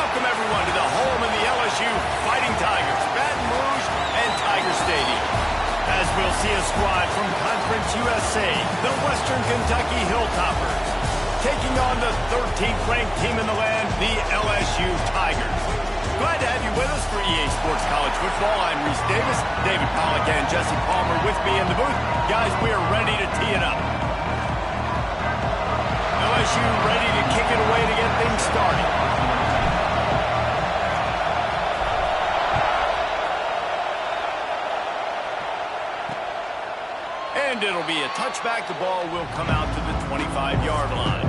Welcome, everyone, to the home of the LSU Fighting Tigers, Baton Rouge and Tiger Stadium. As we'll see a squad from Conference USA, the Western Kentucky Hilltoppers, taking on the 13th ranked team in the land, the LSU Tigers. Glad to have you with us for EA Sports College Football. I'm Reese Davis, David Pollack and Jesse Palmer with me in the booth. Guys, we are ready to tee it up. LSU ready to kick it away to get things started. And it'll be a touchback. The ball will come out to the 25-yard line.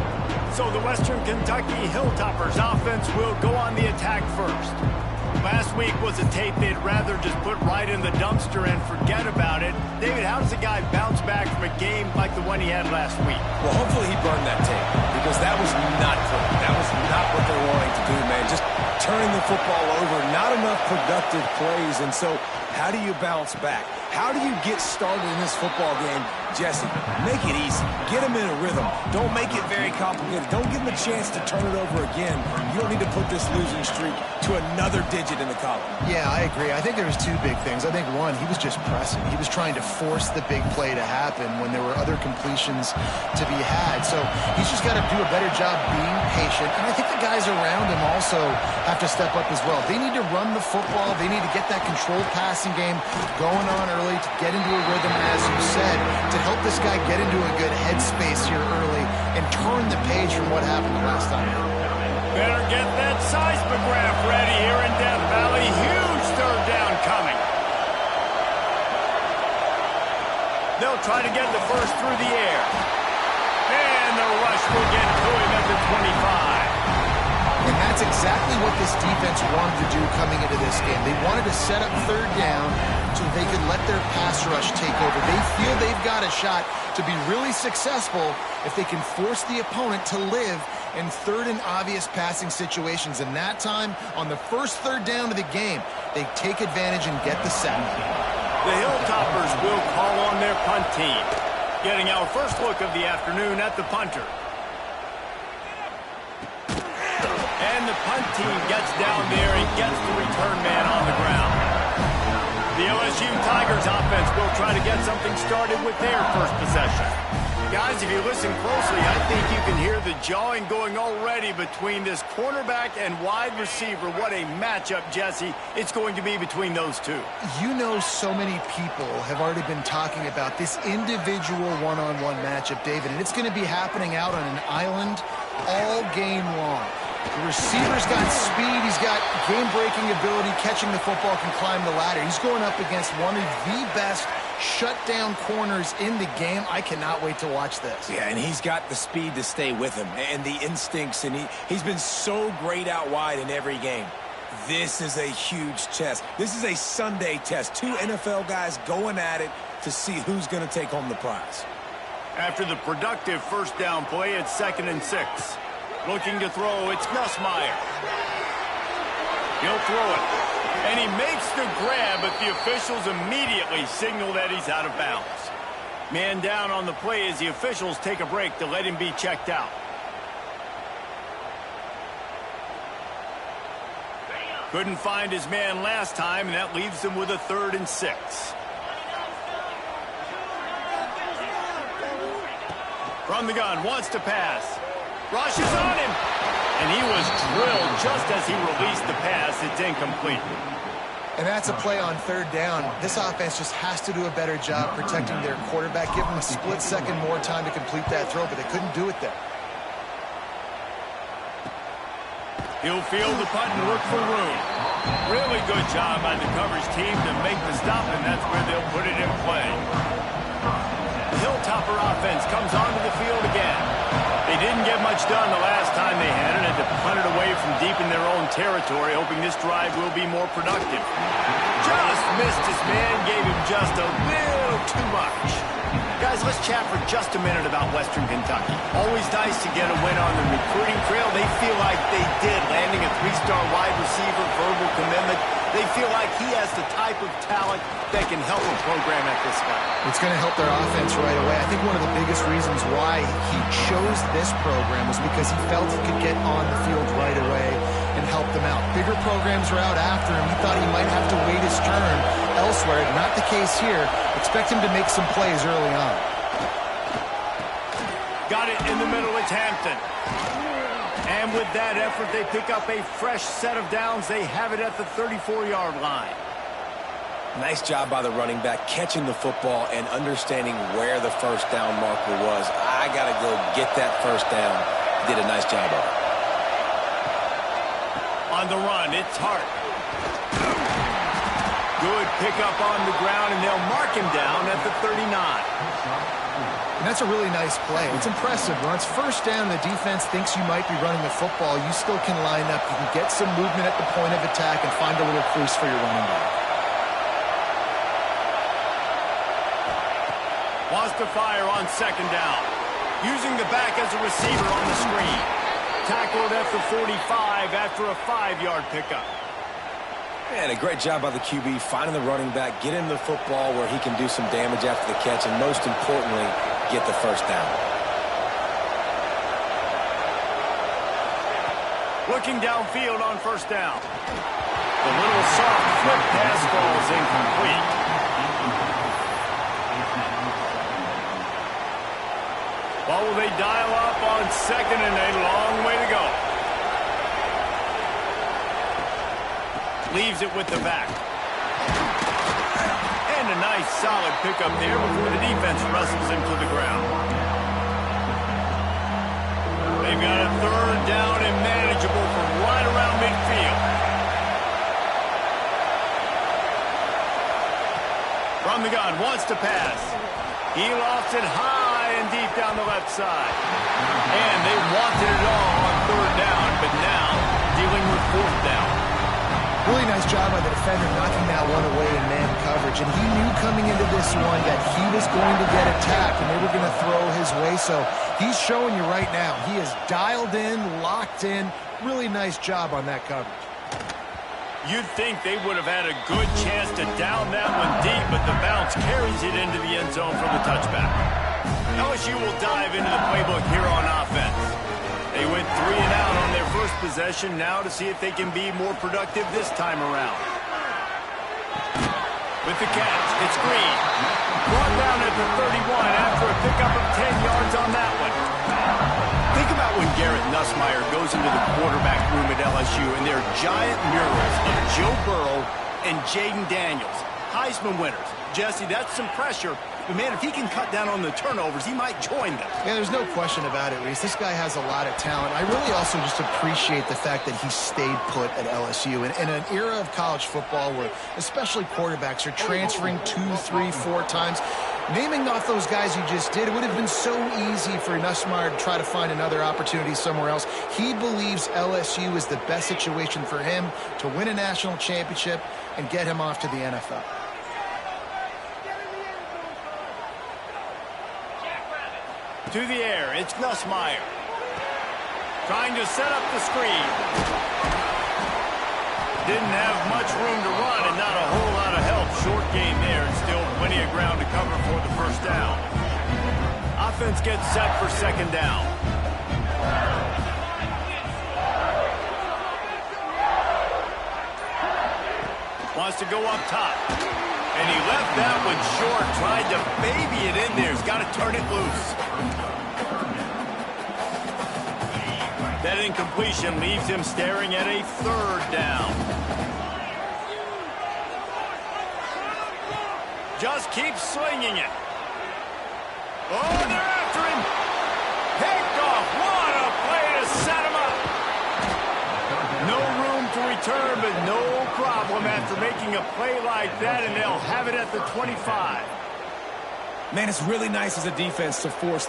So the Western Kentucky Hilltoppers offense will go on the attack first. Last week was a tape they'd rather just put right in the dumpster and forget about it. David, how does a guy bounce back from a game like the one he had last week? Well, hopefully he burned that tape because that was not good. That was not what they're wanting to do, man. Just turning the football over, not enough productive plays. And so how do you bounce back? How do you get started in this football game? Jesse, make it easy. Get him in a rhythm. Don't make it very complicated. Don't give him a chance to turn it over again. You don't need to put this losing streak to another digit in the column. Yeah, I agree. I think there was two big things. I think, one, he was just pressing. He was trying to force the big play to happen when there were other completions to be had. So he's just got to do a better job being patient. And I think the guys around him also have to step up as well. They need to run the football. They need to get that controlled passing game going on early to get into a rhythm, as you said, to help this guy get into a good headspace here early and turn the page from what happened the last time. Better get that seismograph ready here in Death Valley. Huge third down coming. They'll try to get the first through the air. And the rush will get to him at the 25. And that's exactly what this defense wanted to do coming into this game. They wanted to set up third down so they could let their pass rush take over. They feel they've got a shot to be really successful if they can force the opponent to live in third and obvious passing situations. And that time, on the first third down of the game, they take advantage and get the sack. The Hilltoppers will call on their punt team. Getting our first look of the afternoon at the punter. And the punt team gets down there and gets the return man on the ground. The LSU Tigers offense will try to get something started with their first possession. Guys, if you listen closely, I think you can hear the jawing going already between this cornerback and wide receiver. What a matchup, Jesse, it's going to be between those two. You know, so many people have already been talking about this individual one-on-one matchup, David, and it's going to be happening out on an island all game long. The receiver's got speed, he's got game-breaking ability, catching the football, can climb the ladder. He's going up against one of the best shutdown corners in the game. I cannot wait to watch this. Yeah, and he's got the speed to stay with him and the instincts, and he's been so great out wide in every game. This is a huge test. This is a Sunday test. Two NFL guys going at it to see who's going to take home the prize. After the productive first down play, it's 2nd and 6. Looking to throw, it's Nussmeier. He'll throw it. And he makes the grab, but the officials immediately signal that he's out of bounds. Man down on the play as the officials take a break to let him be checked out. Couldn't find his man last time, and that leaves him with a 3rd and 6. From the gun, wants to pass. Rushes on him, and he was drilled just as he released the pass. It's incomplete. And that's a play on third down. This offense just has to do a better job protecting their quarterback. Give him a split second more time to complete that throw, but they couldn't do it there. He'll field the punt and look for room. Really good job by the coverage team to make the stop, and that's where they'll put it in play. The Hilltopper offense comes onto the field again. They didn't get much done the last time they had it, and to punt it away from deep in their own territory, hoping this drive will be more productive. Just missed his man, gave him just a little too much. Guys, let's chat for just a minute about Western Kentucky. Always nice to get a win on the recruiting trail. They feel like they did, landing a three-star wide receiver, verbal commitment. They feel like he has the type of talent that can help a program at this level. It's going to help their offense right away. I think one of the biggest reasons why he chose this program was because he felt he could get on the field right away and help them out. Bigger programs were out after him. He thought he might have to wait his turn elsewhere. Not the case here. Expect him to make some plays early on. Got it in the middle. It's Hampton. And with that effort, they pick up a fresh set of downs. They have it at the 34-yard line. Nice job by the running back, catching the football and understanding where the first down marker was. I got to go get that first down. He did a nice job of it. On the run, it's Hart. Good pickup on the ground, and they'll mark him down at the 39. And that's a really nice play. It's impressive. When it's first down, the defense thinks you might be running the football. You still can line up. You can get some movement at the point of attack and find a little crease for your running back. Wants to fire on second down. Using the back as a receiver on the screen. Tackled at the 45 after a 5-yard pickup. And a great job by the QB finding the running back, getting the football where he can do some damage after the catch, and most importantly, get the first down. Looking downfield on first down. The little soft flip pass falls incomplete. What will they dial up on second and a long way to go? Leaves it with the back. And a nice solid pickup there before the defense wrestles him to the ground. They've got a third down and manageable from right around midfield. From the gun, wants to pass. He lost it high and deep down the left side. And they wanted it all on third down, but now dealing with fourth down. Really nice job by the defender knocking that one away in man coverage. And he knew coming into this one that he was going to get attacked and they were going to throw his way. So he's showing you right now. He is dialed in, locked in. Really nice job on that coverage. You'd think they would have had a good chance to down that one deep, but the bounce carries it into the end zone for the touchback. LSU will dive into the playbook here on offense. They went 3 and out on their first possession, now to see if they can be more productive this time around. With the catch, it's Green. Brought down at the 31 after a pickup of 10 yards on that one. Think about when Garrett Nussmeier goes into the quarterback room at LSU and there are giant murals of Joe Burrow and Jaden Daniels, Heisman winners. Jesse, that's some pressure. But, man, if he can cut down on the turnovers, he might join them. Yeah, there's no question about it, Reese. This guy has a lot of talent. I really also just appreciate the fact that he stayed put at LSU. In an era of college football where especially quarterbacks are transferring 2, 3, 4 times, naming off those guys you just did, it would have been so easy for Nussmeier to try to find another opportunity somewhere else. He believes LSU is the best situation for him to win a national championship and get him off to the NFL. To the air, it's Nussmeier. Trying to set up the screen. Didn't have much room to run and not a whole lot of help. Short gain there and still plenty of ground to cover for the first down. Offense gets set for second down. Wants to go up top. And he left that one short, tried to baby it in there. He's got to turn it loose. That incompletion leaves him staring at a third down. Just keeps swinging it. Oh, they're after him. Picked off. What a play to set him up. No room to return, but no problem after making a play like that, and they'll have it at the 25. Man, it's really nice as a defense to force.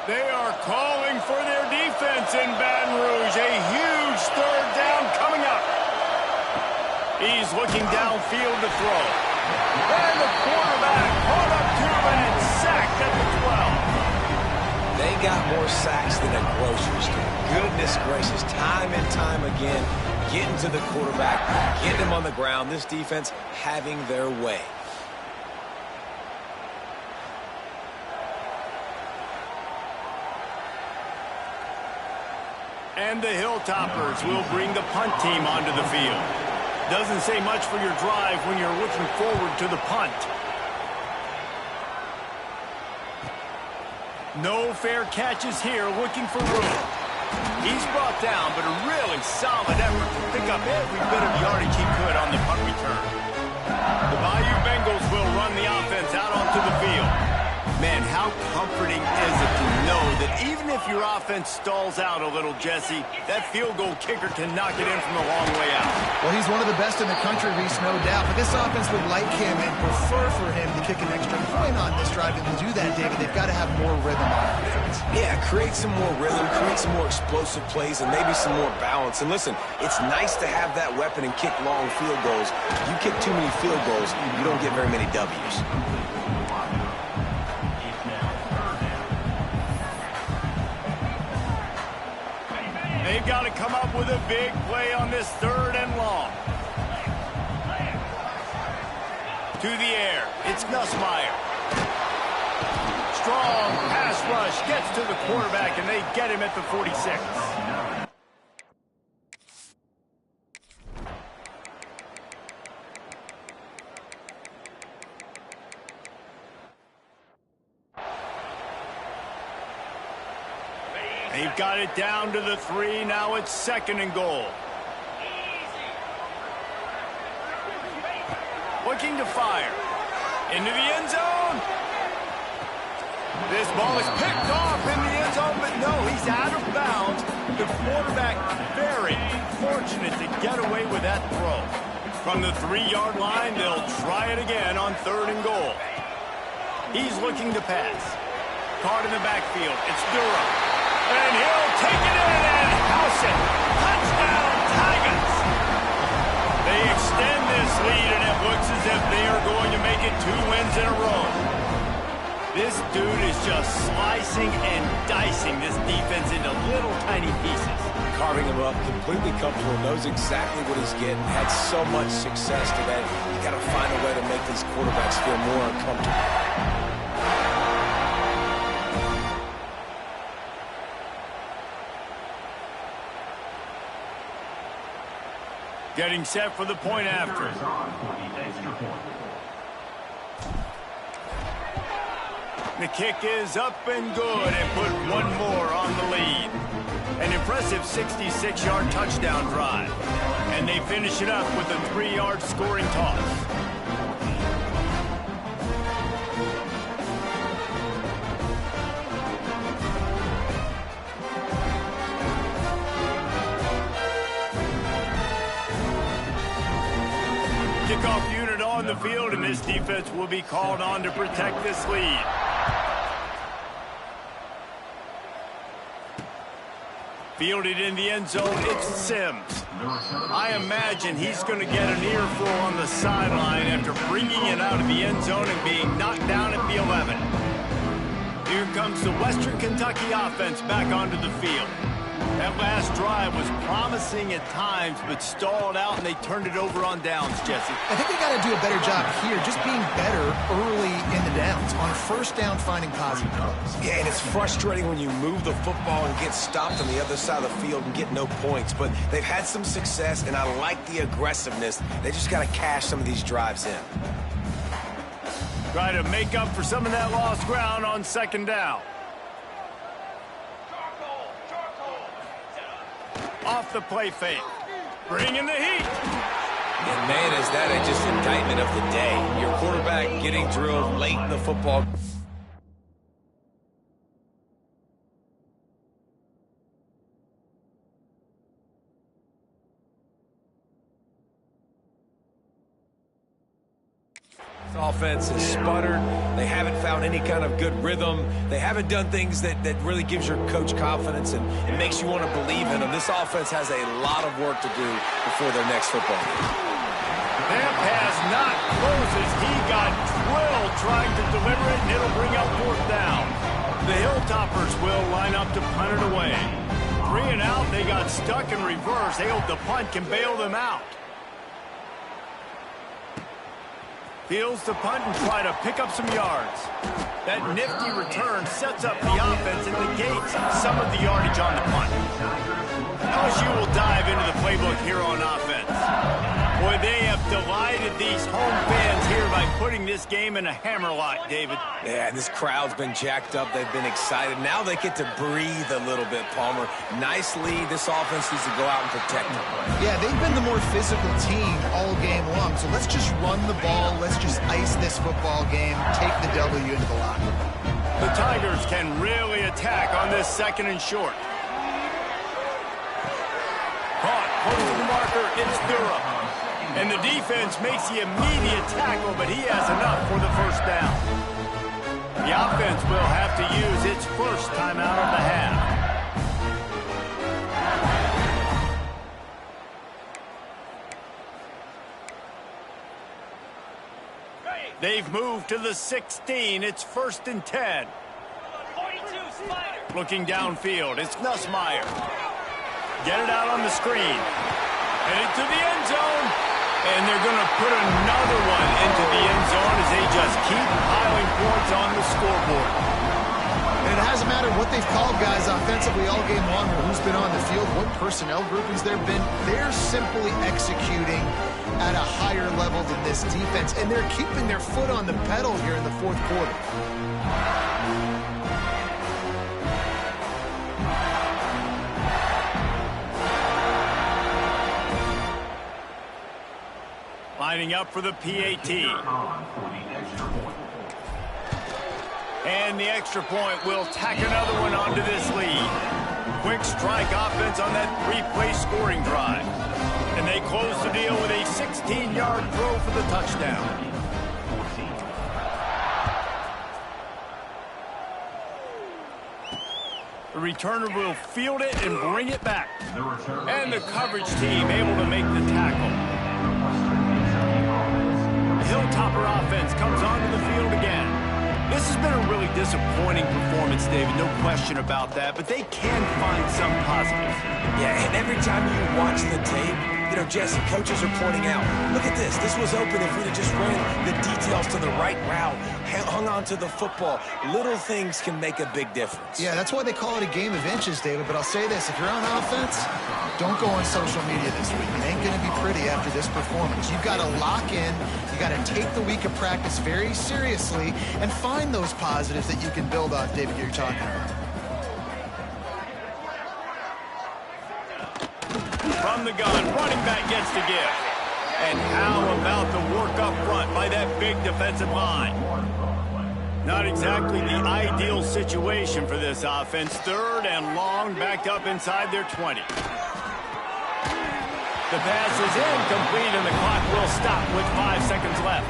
They are calling for their defense in Baton Rouge. A huge third down coming up. He's looking downfield to throw. And the quarterback caught up to him and sacked at the 12. They got more sacks than a grocery store. Goodness gracious, time and time again, getting to the quarterback, getting him on the ground. This defense having their way. And the Hilltoppers will bring the punt team onto the field. Doesn't say much for your drive when you're looking forward to the punt. No fair catches here, looking for room. He's brought down, but a really solid effort to pick up every bit of yardage he could on the punt return. The Bayou Bengals will run the offense out onto the field. Man, how comforting is it to know that even if your offense stalls out a little, Jesse, that field goal kicker can knock it in from a long way out. Well, he's one of the best in the country, Reese, no doubt. But this offense would like him and prefer for him to kick an extra point on this drive. And to do that, David, they've got to have more rhythm on offense. Yeah, create some more rhythm, create some more explosive plays, and maybe some more balance. And listen, it's nice to have that weapon and kick long field goals. You kick too many field goals, you don't get very many W's. They've got to come up with a big play on this third and long. To the air, it's Nussmeier. Strong pass rush gets to the quarterback, and they get him at the 46. They've got it down to the 3. Now it's 2nd and goal. Looking to fire. Into the end zone. This ball is picked off in the end zone, but no, he's out of bounds. The quarterback very fortunate to get away with that throw. From the 3-yard line, they'll try it again on 3rd and goal. He's looking to pass. Caught in the backfield. It's Durham. And he'll take it in and house it. Touchdown, Tigers! They extend this lead, and it looks as if they are going to make it 2 wins in a row. This dude is just slicing and dicing this defense into little tiny pieces. Carving him up, completely comfortable, knows exactly what he's getting, had so much success today. You got to find a way to make these quarterbacks feel more uncomfortable. Getting set for the point after. The kick is up and good and put one more on the lead. An impressive 66-yard touchdown drive. And they finish it up with a 3-yard scoring toss. Kickoff unit on the field, and this defense will be called on to protect this lead. Fielded in the end zone, it's Sims. I imagine he's going to get an earful on the sideline after bringing it out of the end zone and being knocked down at the 11. Here comes the Western Kentucky offense back onto the field. That last drive was promising at times, but stalled out, and they turned it over on downs, Jesse. I think they got to do a better job here, just being better early in the downs, on 1st down, finding positive plays. Yeah, and it's frustrating when you move the football and get stopped on the other side of the field and get no points, but they've had some success, and I like the aggressiveness. They just got to cash some of these drives in. Try to make up for some of that lost ground on 2nd down. Off the play fake. Bringing the heat. And man, is that just indictment of the day. Your quarterback getting drilled late in the football. Offense has sputtered. They haven't found any kind of good rhythm. They haven't done things that really gives your coach confidence and it makes you want to believe in them. This offense has a lot of work to do before their next football game. That pass not closes. He got drilled trying to deliver it, and it'll bring up fourth down. The Hilltoppers will line up to punt it away. 3 and out, they got stuck in reverse. They hope the punt can bail them out. Fields the punt and try to pick up some yards. That nifty return sets up the offense and negates some of the yardage on the punt. LSU will dive into the playbook here on offense. Boy, they have delighted these home fans here by putting this game in a hammerlock, David. Yeah, this crowd's been jacked up. They've been excited. Now they get to breathe a little bit, Palmer. Nice lead. This offense needs to go out and protect them. Yeah, they've been the more physical team all game long. So let's just run the ball. Let's just ice this football game. Take the W into the locker room. The Tigers can really attack on this 2nd and short. Caught, close to the marker, it's Durham. And the defense makes the immediate tackle, but he has enough for the first down. The offense will have to use its first timeout of the half. They've moved to the 16. It's 1st and 10. Looking downfield, it's Nussmeier. Get it out on the screen. Headed to the end zone. And they're going to put another one into the end zone as they just keep piling points on the scoreboard. And it hasn't mattered what they've called guys offensively all game long or who's been on the field, what personnel groupings there have been. They're simply executing at a higher level than this defense, and they're keeping their foot on the pedal here in the 4th quarter. Lining up for the PAT. And the extra point will tack another one onto this lead. Quick strike offense on that 3-play scoring drive. And they close the deal with a 16-yard throw for the touchdown. The returner will field it and bring it back. And the coverage team able to make the tackle. Hilltopper offense comes onto the field again. This has been a really disappointing performance, David, no question about that, but they can find some positives. Yeah, and every time you watch the tape, you know, Jesse, coaches are pointing out, look at this. This was open if we'd have just ran the details to the right route, hung on to the football. Little things can make a big difference. Yeah, that's why they call it a game of inches, David. But I'll say this, if you're on offense, don't go on social media this week. It ain't going to be pretty after this performance. You've got to lock in. You got to take the week of practice very seriously and find those positives that you can build off, David, you're talking about. From the gun, running back gets the gift. And how about the work up front by that big defensive line? Not exactly the ideal situation for this offense. 3rd and long, backed up inside their 20. The pass is incomplete, and the clock will stop with 5 seconds left.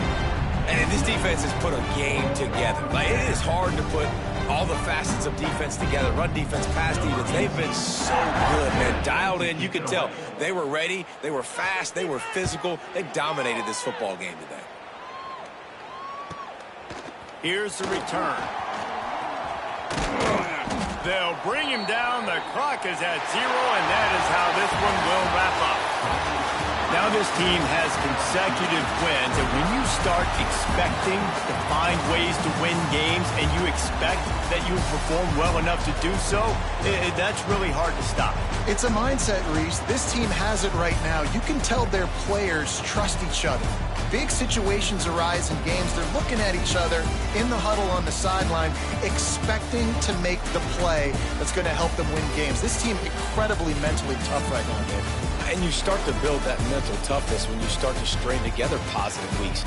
And this defense has put a game together. Like, it is hard to put all the facets of defense together. Run defense, pass defense. They've been so good, man. Dialed in. You can tell they were ready. They were fast. They were physical. They dominated this football game today. Here's the return. They'll bring him down. The clock is at 0, and that is how this one will wrap up. Now this team has consecutive wins, and when you start expecting to find ways to win games and you expect that you will perform well enough to do so, that's really hard to stop. It's a mindset, Reese. This team has it right now. You can tell their players trust each other. Big situations arise in games. They're looking at each other in the huddle on the sideline, expecting to make the play that's going to help them win games. This team incredibly mentally tough right now, David. And you start to build that mental toughness when you start to string together positive weeks.